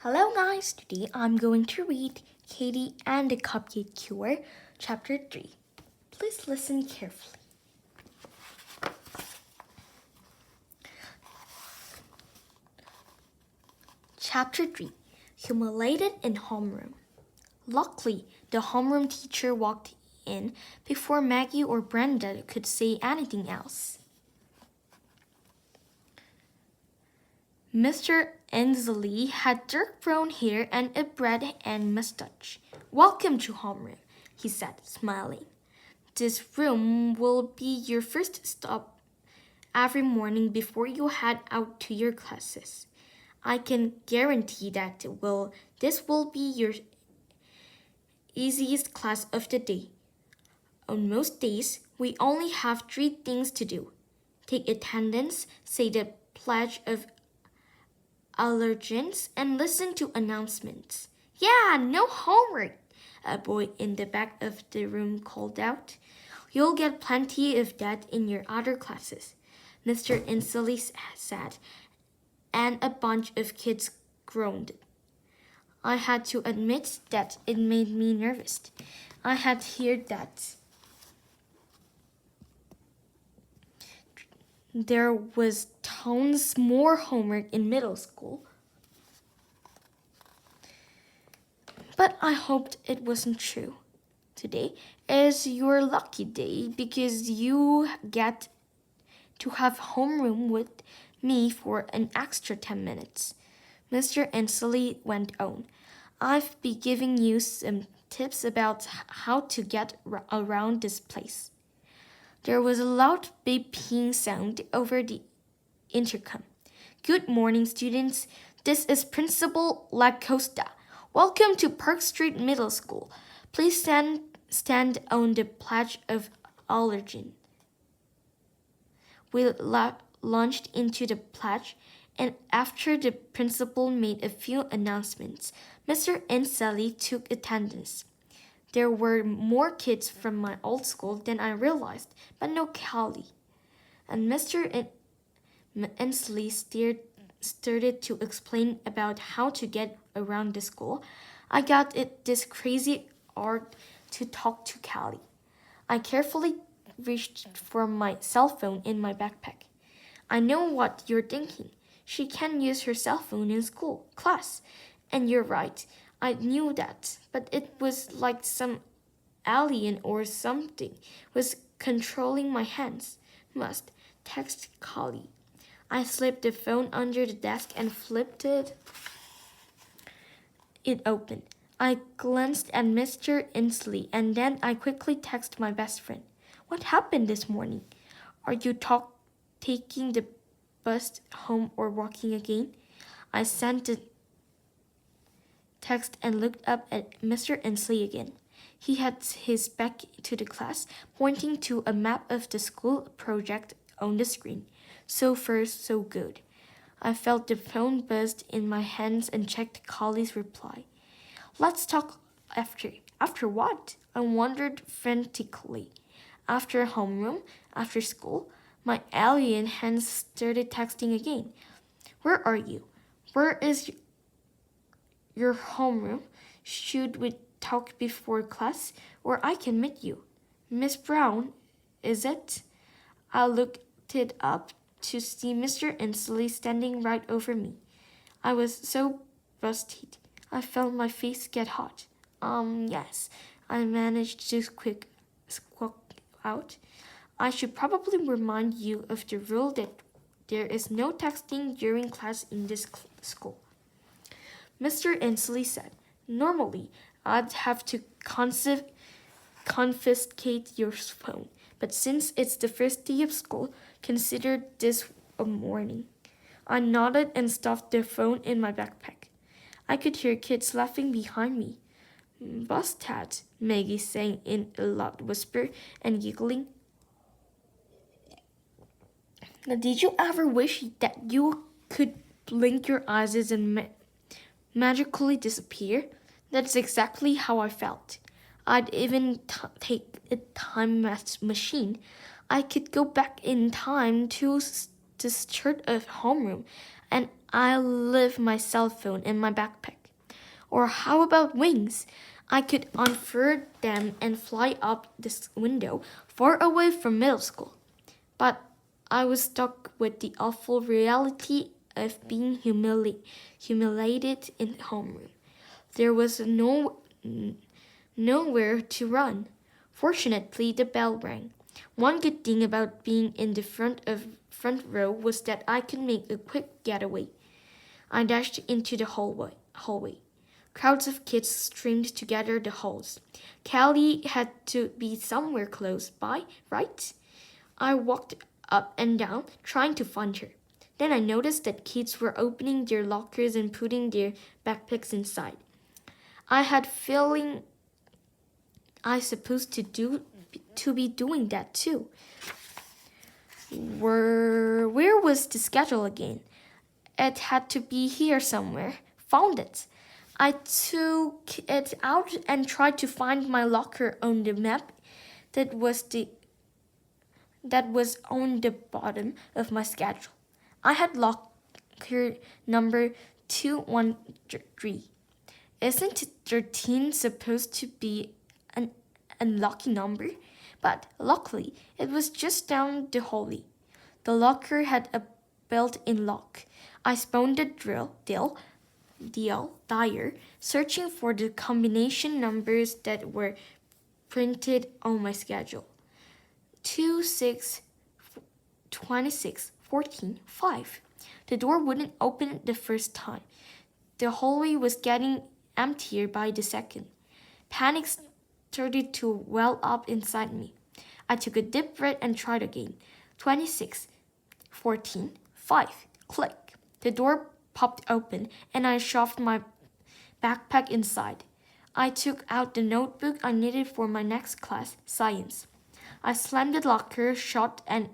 Hello guys, today I'm going to read Katie and the Cupcake Cure, Chapter 3. Please listen carefully. Chapter 3, Humiliated in Homeroom. Luckily, the homeroom teacher walked in before Maggie or Brenda could say anything else. Mr. Ainsley had dark brown hair and a braid and mustache. "Welcome to homeroom," he said, smiling. "This room will be your first stop every morning before you head out to your classes. I can guarantee that this will be your easiest class of the day. On most days, we only have 3 things to do: take attendance, say the Pledge of Allegiance, and listen to announcements." "Yeah, no homework," a boy in the back of the room called out. "You'll get plenty of that in your other classes," Mr. Ainsley said, and a bunch of kids groaned. I had to admit that it made me nervous. I had heard that there was tons more homework in middle school. But I hoped it wasn't true. Today is your lucky day because you get to have homeroom with me for an extra 10 minutes. Mr. Ainsley went on. "I've been giving you some tips about how to get around this place." There was a loud beeping sound over the intercom. "Good morning, students. This is Principal LaCosta. Welcome to Park Street Middle School. Please stand on the Pledge of Allegiance." We launched into the pledge, and after the principal made a few announcements, Mr. Ainsley took attendance. There were more kids from my old school than I realized, but no Callie. And Mr. Ainsley started to explain about how to get around the school. I got this crazy urge to talk to Callie. I carefully reached for my cell phone in my backpack. "I know what you're thinking. She can use her cell phone in class. And you're right. I knew that, but it was like some alien or something was controlling my hands. Must text Callie." I slipped the phone under the desk and flipped it open. I glanced at Mr. Ainsley and then I quickly texted my best friend. "What happened this morning? Are you taking the bus home or walking again?" I sent the text and looked up at Mr. Ainsley again. He had his back to the class, pointing to a map of the school project on the screen. So far, so good. I felt the phone buzzed in my hands and checked Collie's reply. "Let's talk after." "After what?" I wondered frantically. After homeroom, after school. My alien hands started texting again. "Where are you? Where is your homeroom? Should we talk before class, or I can meet you?" "Miss Brown, is it?" I looked it up to see Mr. Ainsley standing right over me. I was so busted. I felt my face get hot. Yes," I managed to squawk out. "I should probably remind you of the rule that there is no texting during class in this school." Mr. Ainsley said, "Normally, I'd have to confiscate your phone, but since it's the first day of school, consider this a warning." I nodded and stuffed the phone in my backpack. I could hear kids laughing behind me. "Busted," Maggie sang in a loud whisper and giggling. Now, did you ever wish that you could blink your eyes and magically disappear? That's exactly how I felt. I'd even take a time machine. I could go back in time to the start of homeroom, and I left my cell phone in my backpack. Or how about wings? I could unfurl them and fly up this window far away from middle school. But I was stuck with the awful reality of being humiliated in homeroom. There was nowhere to run. Fortunately, the bell rang. One good thing about being in the front row was that I could make a quick getaway. I dashed into the hallway. Crowds of kids streamed together the halls. Callie had to be somewhere close by, right? I walked up and down, trying to find her. Then I noticed that kids were opening their lockers and putting their backpacks inside. I had feeling I supposed to be doing that too. Where was the schedule again? It had to be here somewhere. Found it. I took it out and tried to find my locker on the map that was on the bottom of my schedule. I had locker number 213. Isn't 13 supposed to be an unlucky number? But luckily, it was just down the hallway. The locker had a built-in lock. I spun the dial, searching for the combination numbers that were printed on my schedule. 2, 6, 26, 14, 5. The door wouldn't open the first time. The hallway was getting emptier by the second. Panic started to well up inside me. I took a deep breath and tried again. 26, 14, 5. Click. The door popped open and I shoved my backpack inside. I took out the notebook I needed for my next class, science. I slammed the locker shut and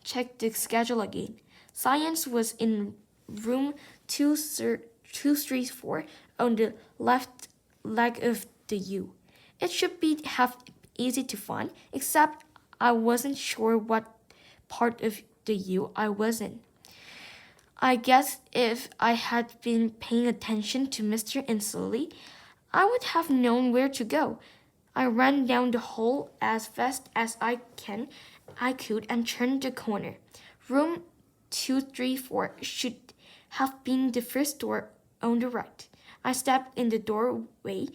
checked the schedule again. Science was in room 234 on the left leg of the U. It should be easy to find, except I wasn't sure what part of the U I was in. I guess if I had been paying attention to Mr. Inslee, I would have known where to go. I ran down the hall as fast as I could and turned the corner. Room 234 should have been the first door on the right. I stepped in the doorway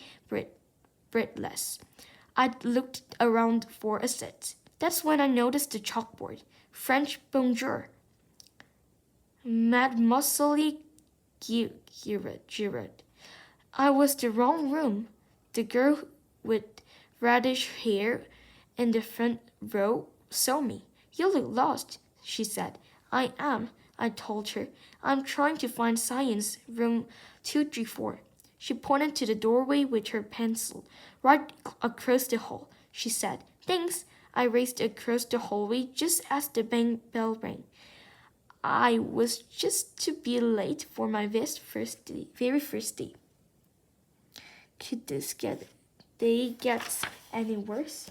breathless. I looked around for a seat. That's when I noticed the chalkboard. French bonjour. Mademoiselle Giroud. I was the wrong room. The girl with reddish hair in the front row saw me. You look lost, she said. I am, I told her. I'm trying to find science, room 234. She pointed to the doorway with her pencil. Right across the hall, she said. Thanks. I raced across the hallway just as the bell rang. I was just to be late for my very first day. Could this get any worse?